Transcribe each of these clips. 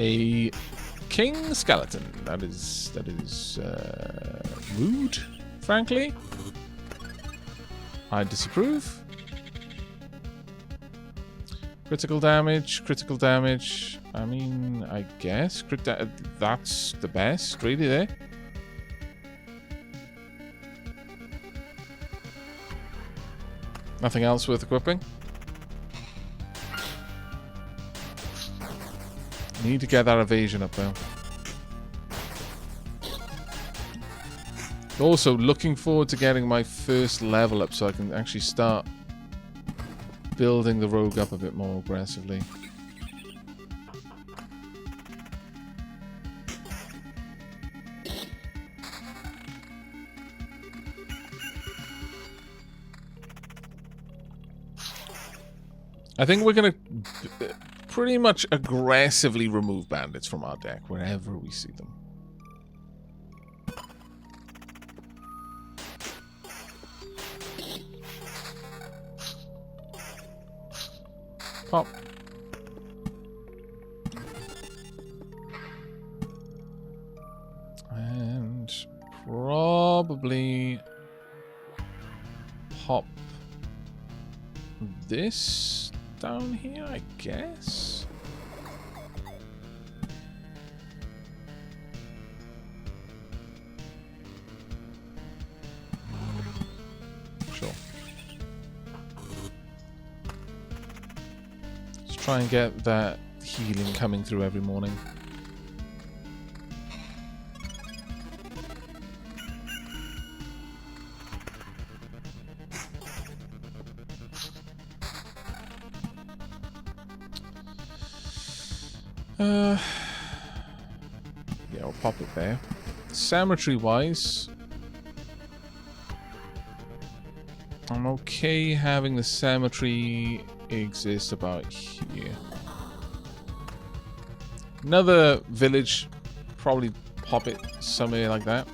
A king skeleton. That is rude, frankly. I disapprove. Critical damage, critical damage. I mean, I guess that's the best, really, there. Nothing else worth equipping. Need to get that evasion up though. Also, looking forward to getting my first level up so I can actually start building the rogue up a bit more aggressively. I think we're going to pretty much aggressively remove bandits from our deck wherever we see them. Pop. And probably pop this down here, I guess. Sure. Let's try and get that healing coming through every morning. Yeah, we'll pop it there. Cemetery-wise, I'm okay having the cemetery exist about here. Another village, probably pop it somewhere like that.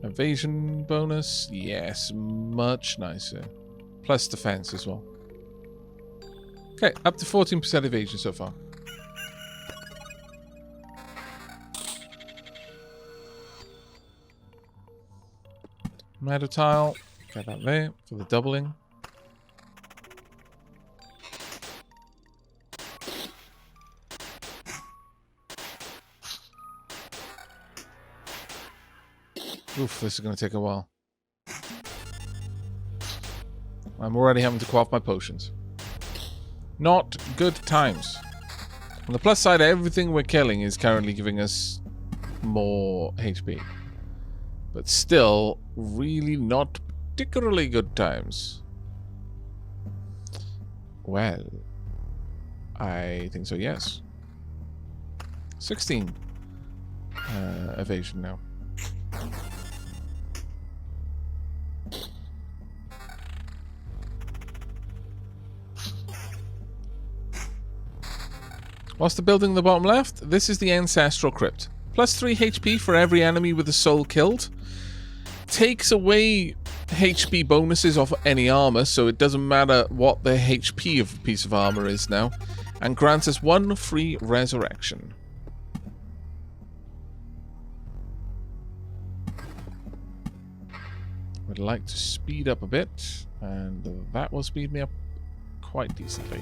Evasion bonus, yes, much nicer. Plus defense as well. Okay, up to 14% evasion so far. Meadow tile, get that there for the doubling. Oof, this is going to take a while. I'm already having to quaff my potions. Not good times. On the plus side, everything we're killing is currently giving us more HP. But still, really not particularly good times. Well, I think so, yes. 16 evasion now. What's the building in the bottom left? This is the Ancestral crypt. Plus 3 HP for every enemy with a soul killed. Takes away HP bonuses off any armor, so it doesn't matter what the HP of a piece of armor is now. And grants us 1 free resurrection. Would like to speed up a bit, and that will speed me up quite decently.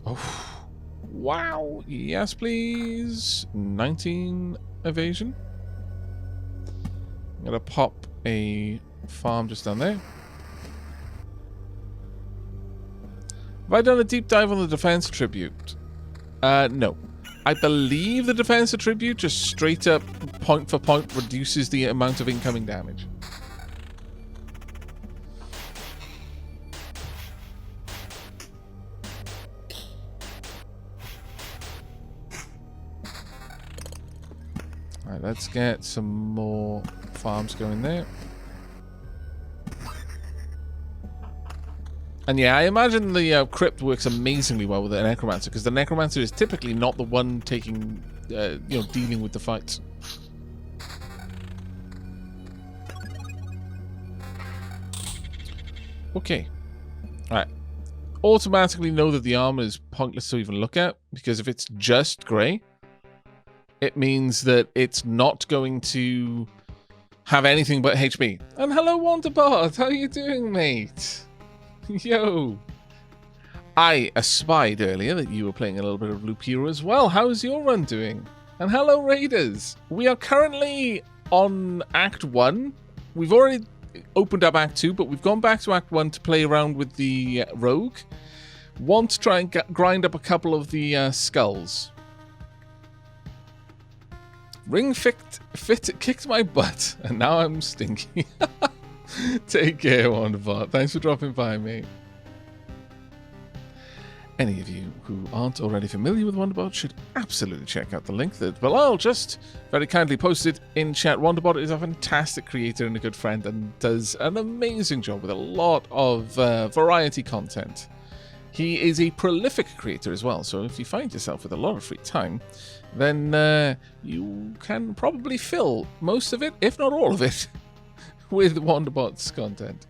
Oh, wow. Yes, please. 19 evasion. I'm going to pop a farm just down there. Have I done a deep dive on the defense attribute? No. I believe the defense attribute just straight up point for point reduces the amount of incoming damage. Alright, let's get some more farms going there. And yeah, I imagine the crypt works amazingly well with the necromancer, because the necromancer is typically not the one taking, dealing with the fights. Okay. Right. Automatically know that the armor is pointless to even look at, because if it's just grey, it means that it's not going to have anything but HP. And hello, Wanderbot. How you doing, mate? Yo. I espied earlier that you were playing a little bit of Loop Hero as well. How's your run doing? And hello, Raiders. We are currently on Act 1. We've already opened up Act 2, but we've gone back to Act 1 to play around with the Rogue. Want to try and grind up a couple of the skulls. Ring Fit kicked my butt, and now I'm stinky. Take care, Wanderbot. Thanks for dropping by, mate. Any of you who aren't already familiar with Wanderbot should absolutely check out the link that Bilal just very kindly posted in chat. Wanderbot is a fantastic creator and a good friend, and does an amazing job with a lot of variety content. He is a prolific creator as well, so if you find yourself with a lot of free time, then you can probably fill most of it, if not all of it, with Wanderbot's content.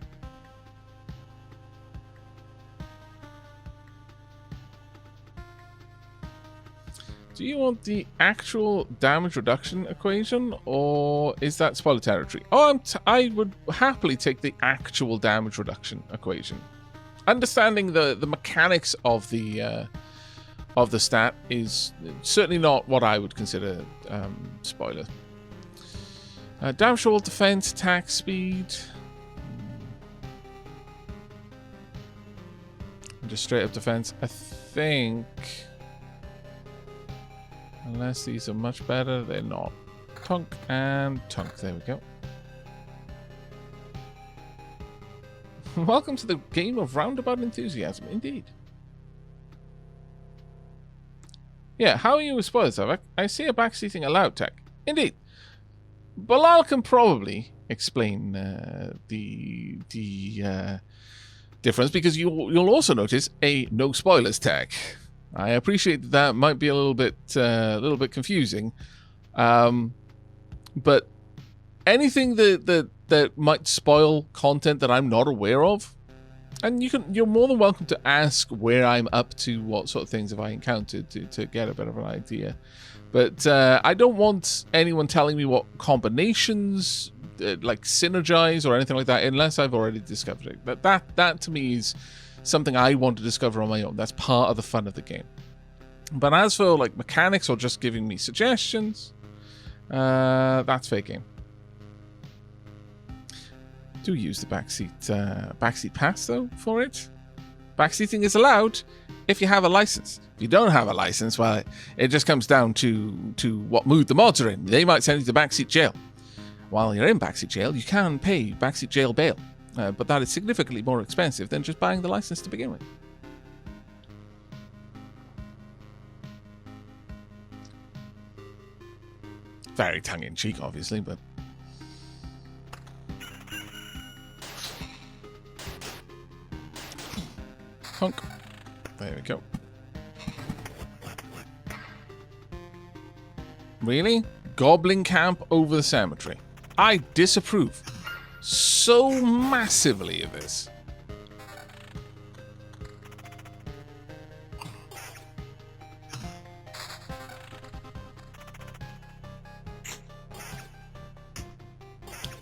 Do you want the actual damage reduction equation, or is that spoiler territory? Oh, I would happily take the actual damage reduction equation. Understanding the mechanics of the stat is certainly not what I would consider spoiler. Damage roll, defense, attack speed. Just straight up defense. I think, unless these are much better, they're not. Tunk and tunk. There we go. Welcome to the game of roundabout enthusiasm, indeed. Yeah, how are you with spoilers, Aavak? I see a backseating allowed tech. Indeed. Bilal can probably explain the difference, because you'll also notice a no spoilers tag. I appreciate that might be a little bit confusing, but anything that might spoil content that I'm not aware of, and you're more than welcome to ask where I'm up to, what sort of things have I encountered, to get a bit of an idea. But I don't want anyone telling me what combinations like synergize or anything like that unless I've already discovered it. That to me is something I want to discover on my own. That's part of the fun of the game. But as for like mechanics or just giving me suggestions, that's fair game. Do use the backseat pass though for it. Backseating is allowed if you have a license. If you don't have a license, well, it just comes down to what mood the mods are in. They might send you to backseat jail. While you're in backseat jail, you can pay backseat jail bail, but that is significantly more expensive than just buying the license to begin with. Very tongue-in-cheek, obviously, but honk. There we go. Really? Goblin camp over the cemetery. I disapprove so massively of this.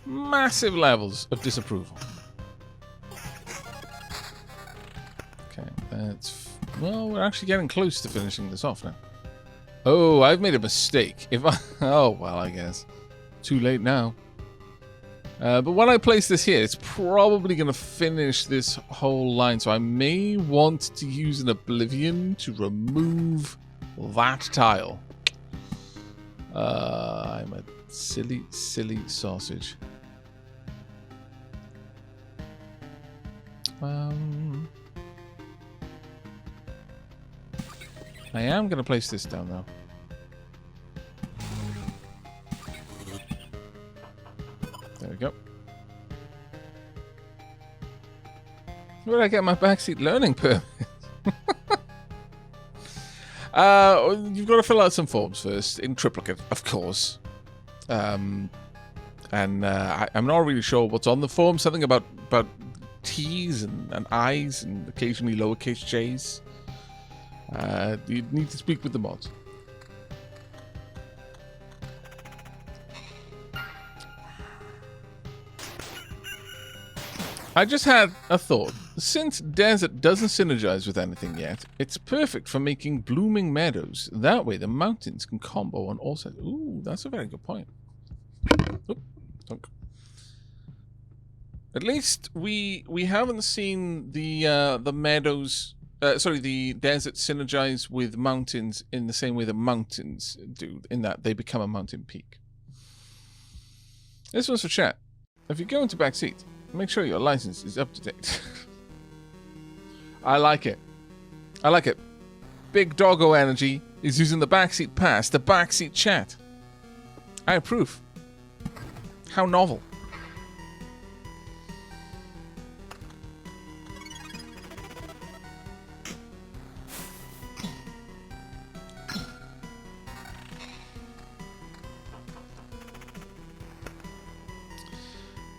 Massive levels of disapproval. Okay, that's... Well, we're actually getting close to finishing this off now. Oh, I've made a mistake. Oh, well, I guess. Too late now. But when I place this here, it's probably going to finish this whole line. So I may want to use an Oblivion to remove that tile. I'm a silly, silly sausage. I am going to place this down, though. There we go. Where did I get my backseat learning permit? You've got to fill out some forms first, in triplicate, of course. I'm not really sure what's on the form. Something about T's and I's and occasionally lowercase J's. You need to speak with the mods. I just had a thought. Since desert doesn't synergize with anything yet, it's perfect for making blooming meadows. That way the mountains can combo on all sides. Ooh, that's a very good point. Oop, thunk. At least we haven't seen the meadows, the desert synergize with mountains in the same way that mountains do, in that they become a mountain peak. This one's for chat. If you go into backseat, make sure your license is up to date. I like it. I like it. Big Doggo Energy is using the backseat pass, the backseat chat. I approve. How novel.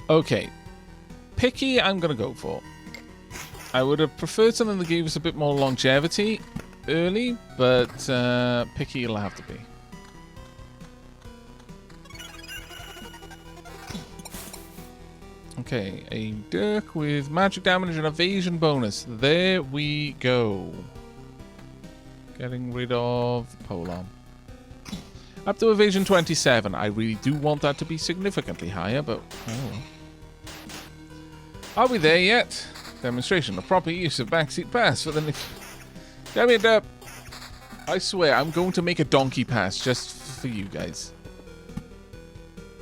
Okay. Picky, I'm going to go for. I would have preferred something that gave us a bit more longevity early, but picky it'll have to be. Okay, a Dirk with magic damage and evasion bonus. There we go. Getting rid of the polearm. Up to evasion 27. I really do want that to be significantly higher, but oh. Are we there yet? Demonstration of proper use of backseat pass for the next... Damn it up! I swear, I'm going to make a donkey pass just for you guys.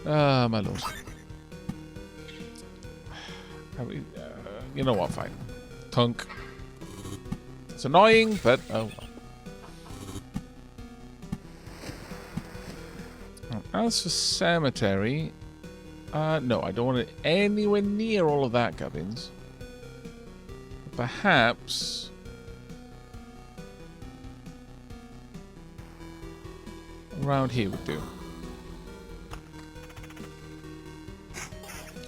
Ah, my lord. You know what, fine. Tunk. It's annoying, but oh well. As for cemetery... no, I don't want it anywhere near all of that, gubbins. Perhaps... around here would do.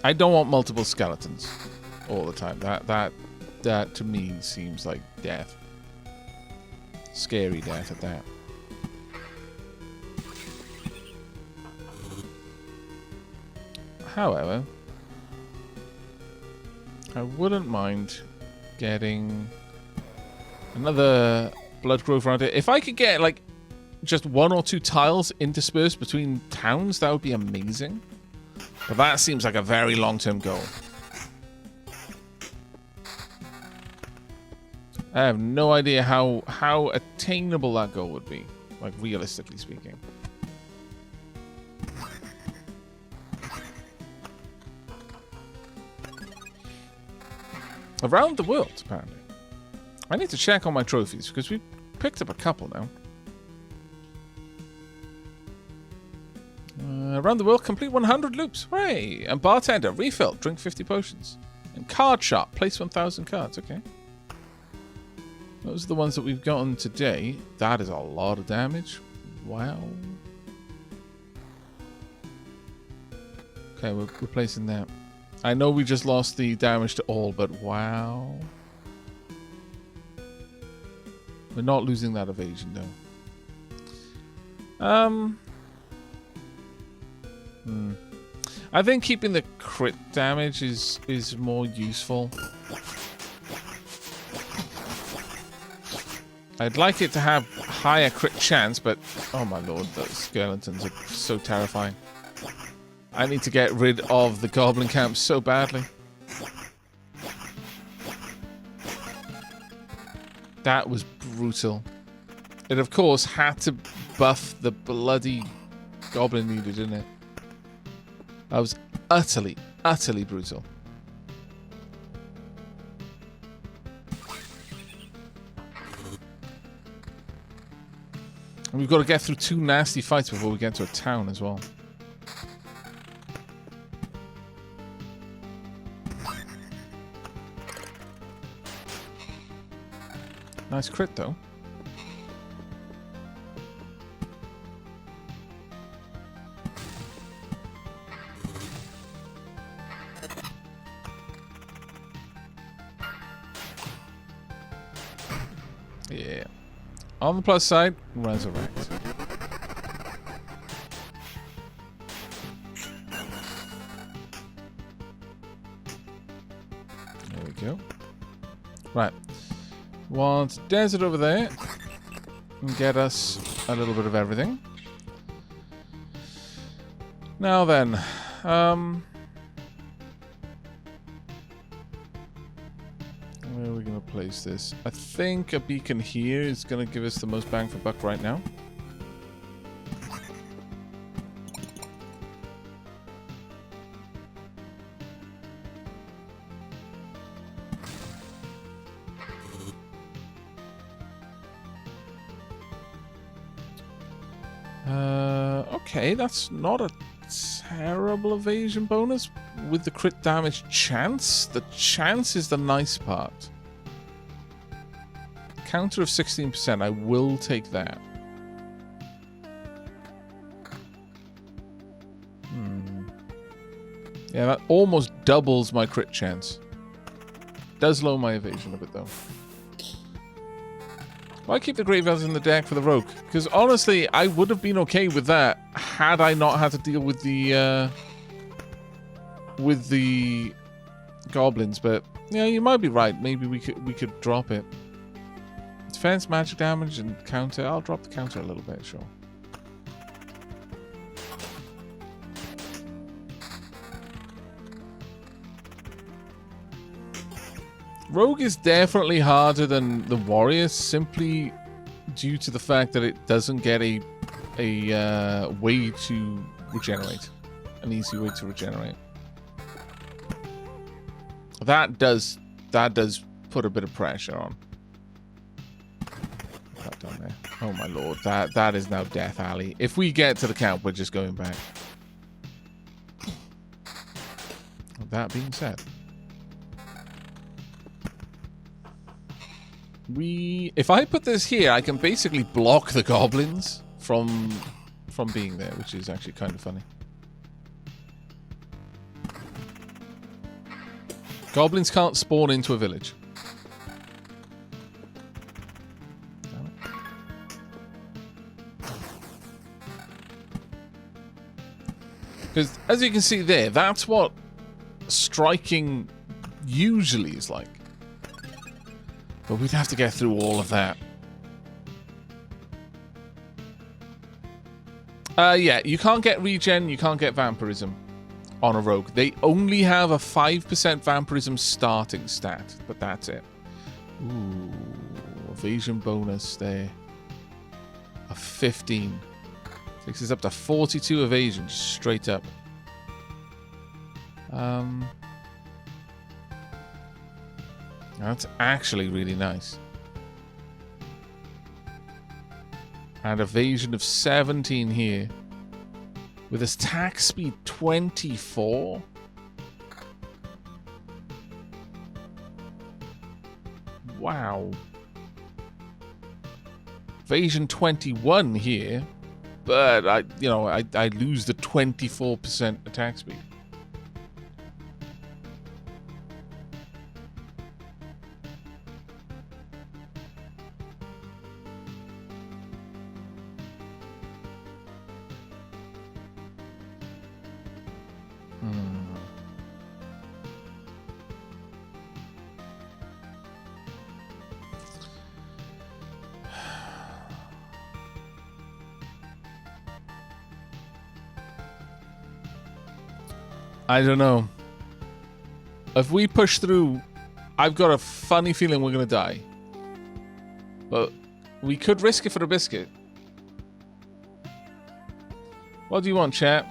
I don't want multiple skeletons all the time. That to me seems like death. Scary death at that. However, I wouldn't mind getting another blood grove around it. If I could get like just 1 or 2 tiles interspersed between towns, that would be amazing. But that seems like a very long-term goal. I have no idea how attainable that goal would be, like realistically speaking. Around the world, apparently. I need to check on my trophies, because we picked up a couple now. Around the world, complete 100 loops. Hooray! And bartender, refill, drink 50 potions. And card shop, place 1,000 cards. Okay. Those are the ones that we've gotten today. That is a lot of damage. Wow. Okay, we're replacing that. I know we just lost the damage to all, but wow. We're not losing that evasion, though. I think keeping the crit damage is more useful. I'd like it to have higher crit chance, but oh my lord, those skeletons are so terrifying. I need to get rid of the goblin camp so badly. That was brutal. It of course had to buff the bloody goblin leader, didn't it? That was utterly, utterly brutal. And we've got to get through 2 nasty fights before we get to a town as well. Nice crit, though. Yeah. On the plus side, resurrect. There we go. Right. Want desert over there. And get us a little bit of everything. Now then. Where are we going to place this? I think a beacon here is going to give us the most bang for buck right now. Okay, that's not a terrible evasion bonus with the crit damage chance. The chance is the nice part. Counter of 16%, I will take that. Yeah, that almost doubles my crit chance. Does lower my evasion a bit though. Why keep the graveyards in the deck for the rogue? Because honestly, I would have been okay with that had I not had to deal with the goblins. But yeah, you might be right. Maybe we could drop it. Defense, magic damage, and counter. I'll drop the counter a little bit, sure. Rogue is definitely harder than the warrior, simply due to the fact that it doesn't get a way to regenerate, an easy way to regenerate. That does put a bit of pressure on. That down there. Oh my lord, that is now Death Alley. If we get to the camp, we're just going back. That being said. If I put this here, I can basically block the goblins from being there, which is actually kind of funny. Goblins can't spawn into a village. Because, as you can see there, that's what striking usually is like. But we'd have to get through all of that. Yeah, you can't get regen, you can't get vampirism on a rogue. They only have a 5% vampirism starting stat, but that's it. Ooh, evasion bonus there. A 15. Takes us up to 42 evasion, just straight up. That's actually really nice. And evasion of 17 here. With his attack speed 24. Wow. Evasion 21 here. But I lose the 24% attack speed. I don't know. If we push through, I've got a funny feeling we're going to die. But we could risk it for a biscuit. What do you want, chat?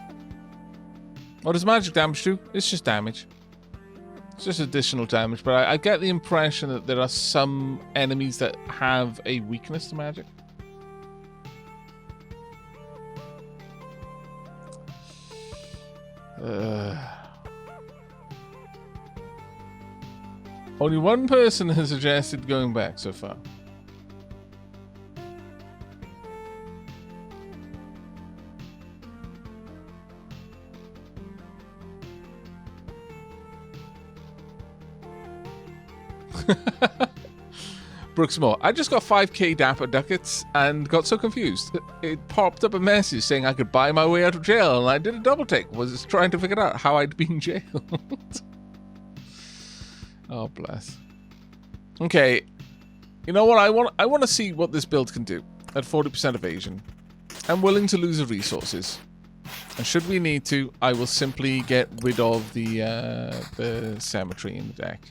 What does magic damage do? It's just damage. It's just additional damage. But I get the impression that there are some enemies that have a weakness to magic. Only one person has suggested going back so far. Brooksmore, I just got 5k dapper ducats and got so confused. It popped up a message saying I could buy my way out of jail, and I did a double take. Was trying to figure out how I'd been jailed. Oh, bless. Okay. You know what? I want to see what this build can do at 40% evasion. I'm willing to lose the resources. And should we need to, I will simply get rid of the cemetery in the deck.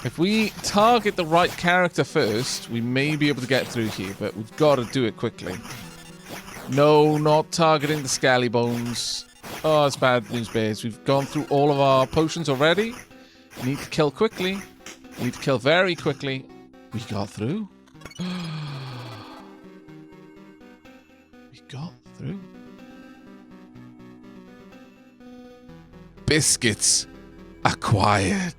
If we target the right character first, we may be able to get through here, but we've got to do it quickly. No, not targeting the Scaly Bones. Oh, that's bad news, bears. We've gone through all of our potions already. Need to kill quickly. Need to kill very quickly. We got through. We got through. Biscuits acquired.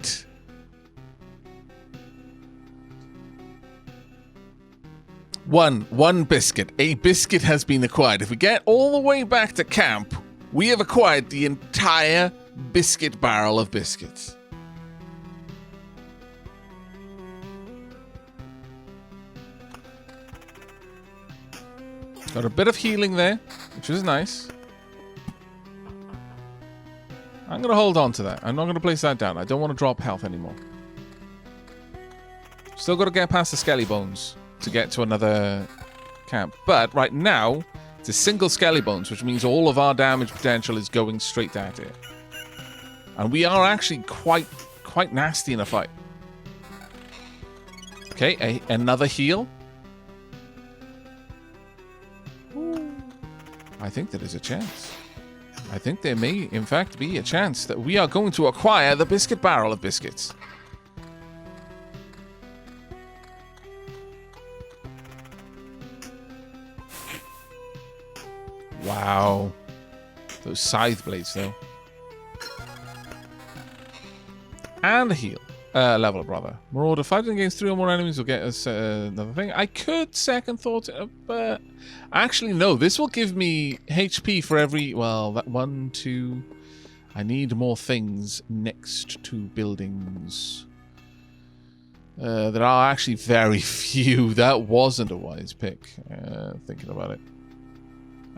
One biscuit. A biscuit has been acquired. If we get all the way back to camp, we have acquired the entire biscuit barrel of biscuits. Got a bit of healing there, which is nice. I'm going to hold on to that. I'm not going to place that down. I don't want to drop health anymore. Still got to get past the Skelly Bones to get to another camp. But right now, it's a single Skelly Bones, which means all of our damage potential is going straight at it. And we are actually quite nasty in a fight. Okay, another heal. I think there is a chance. I think there may, in fact, be a chance that we are going to acquire the biscuit barrel of biscuits. Wow. Those scythe blades, though. And a heal. Level up, rather. Marauder, fighting against 3 or more enemies will get us another thing. I could second thought it, but... Actually, no. This will give me HP for every... Well, that 1, 2... I need more things next to buildings. There are actually very few. That wasn't a wise pick, thinking about it.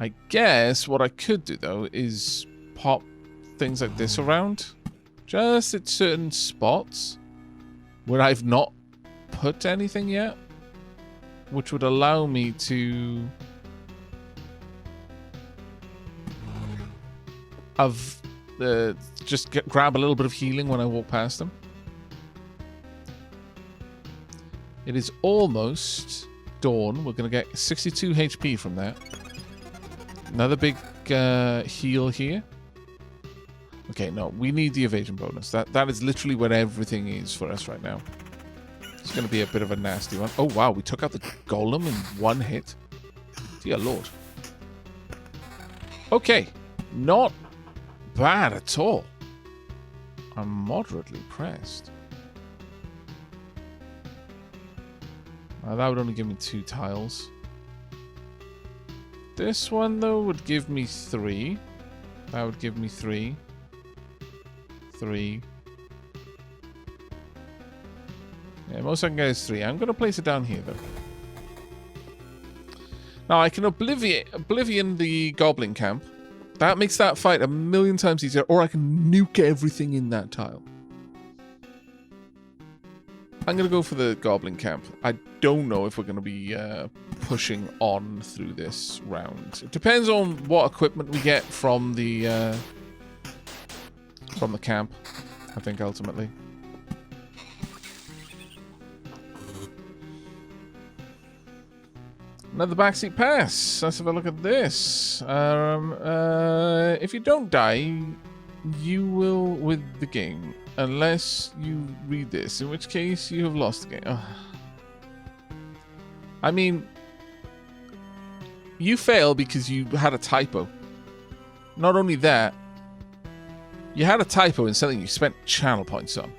I guess what I could do, though, is pop things like this around. Just at certain spots where I've not put anything yet. Which would allow me to... just grab a little bit of healing when I walk past them. It is almost dawn. We're going to get 62 HP from that. Another big heal here. Okay, no, we need the evasion bonus. That is literally where everything is for us right now. It's going to be a bit of a nasty one. Oh, wow, we took out the golem in one hit. Dear Lord. Okay, not bad at all. I'm moderately pressed. That would only give me 2 tiles. This one, though, would give me 3. That would give me 3. 3. Yeah, most I can get is 3. I'm going to place it down here, though. Now, I can Oblivion the Goblin Camp. That makes that fight a million times easier, or I can nuke everything in that tile. I'm going to go for the Goblin Camp. I don't know if we're going to be pushing on through this round. It depends on what equipment we get from the camp, I think, ultimately. Another backseat pass. Let's have a look at this. If you don't die, you will with the game. Unless you read this, in which case you have lost the game. Ugh. I mean, you fail because you had a typo. Not only that, you had a typo in something you spent channel points on.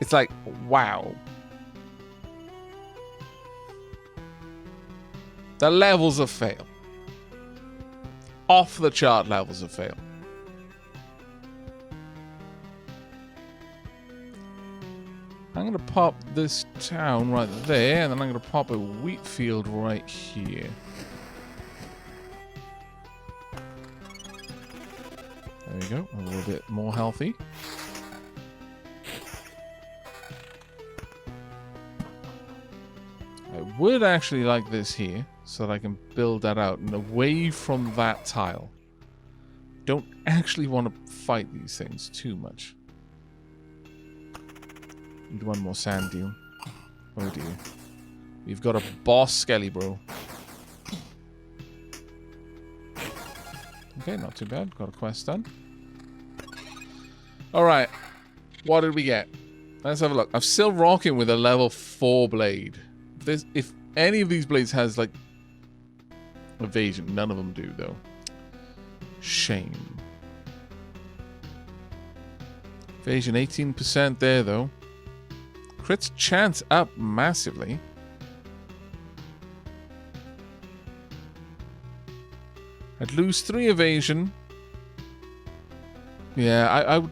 It's like, wow. The levels of fail. Off the chart levels of fail. I'm going to pop this town right there, and then I'm going to pop a wheat field right here. There we go, a little bit more healthy. I would actually like this here, so that I can build that out and away from that tile. Don't actually want to fight these things too much. Need one more sand dune. Oh dear. We've got a boss skelly, bro. Okay, not too bad. Got a quest done. Alright. What did we get? Let's have a look. I'm still rocking with a level 4 blade. If any of these blades has, like, evasion, none of them do, though. Shame. Evasion 18% there, though. Crit chance up massively. I'd lose 3 evasion. Yeah,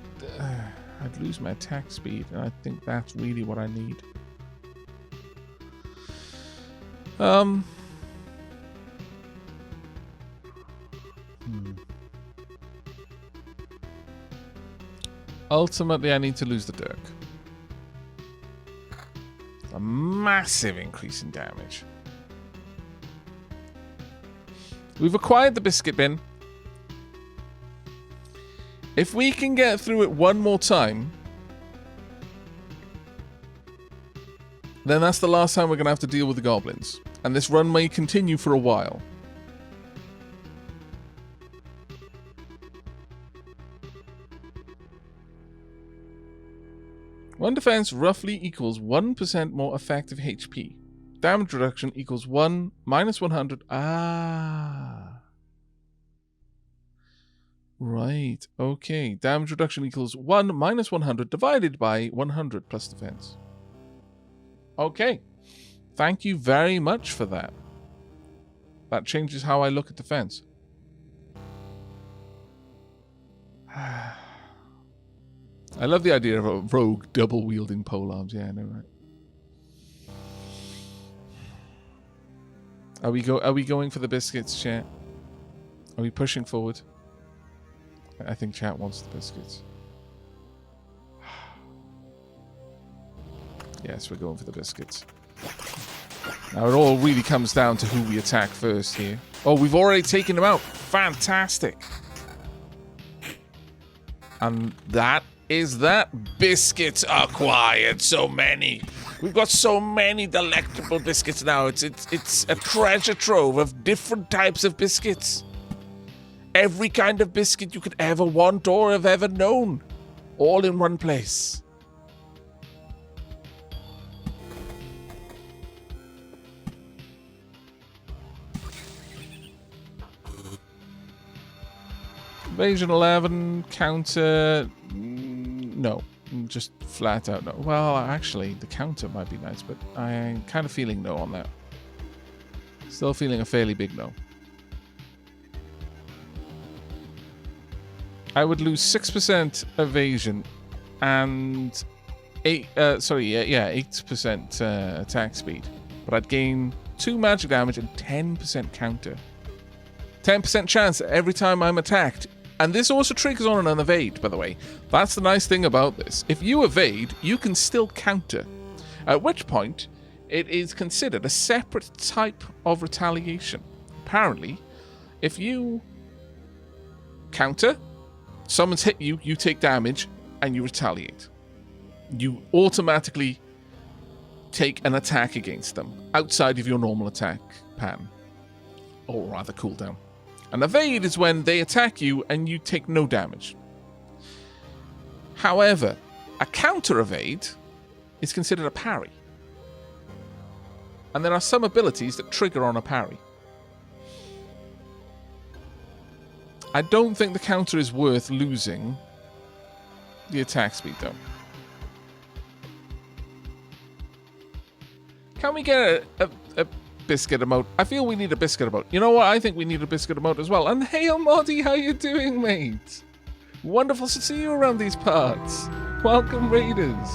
I'd lose my attack speed, and I think that's really what I need. Ultimately, I need to lose the Dirk. A massive increase in damage. We've acquired the Biscuit bin. If we can get through it one more time, then that's the last time we're going to have to deal with the goblins. And this run may continue for a while. One defense roughly equals 1% more effective HP. Damage reduction equals 1 minus 100. Ah. Right. Okay. Damage reduction equals 1 minus 100 divided by 100 plus defense. Okay. Thank you very much for that. That changes how I look at defense. I love the idea of a rogue double-wielding polearms. Yeah, I know, right? Are we going for the biscuits, chat? Are we pushing forward? I think chat wants the biscuits. Yes, we're going for the biscuits. Now it all really comes down to who we attack first here. Oh, we've already taken them out. Fantastic. And that is that. Biscuits acquired. So many. We've got so many delectable biscuits now. It's a treasure trove of different types of biscuits. Every kind of biscuit you could ever want or have ever known. All in one place. Evasion 11, counter... No, just flat out no. Well, actually, the counter might be nice, but I'm kind of feeling no on that. Still feeling a fairly big no. I would lose 6% evasion and 8% attack speed, but I'd gain 2 magic damage and 10% counter. 10% chance every time I'm attacked. And this also triggers on an evade, by the way. That's the nice thing about this. If you evade, you can still counter. At which point, it is considered a separate type of retaliation. Apparently, if you counter, someone's hit you, you take damage, and you retaliate. You automatically take an attack against them, outside of your normal attack pattern. Or rather, cooldown. An evade is when they attack you and you take no damage. However, a counter evade is considered a parry. And there are some abilities that trigger on a parry. I don't think the counter is worth losing the attack speed, though. Can we get a Biscuit emote. I feel we need a Biscuit emote. You know what? I think we need a Biscuit emote as well. And hey, Moddy, how you doing, mate? Wonderful to see you around these parts. Welcome, Raiders.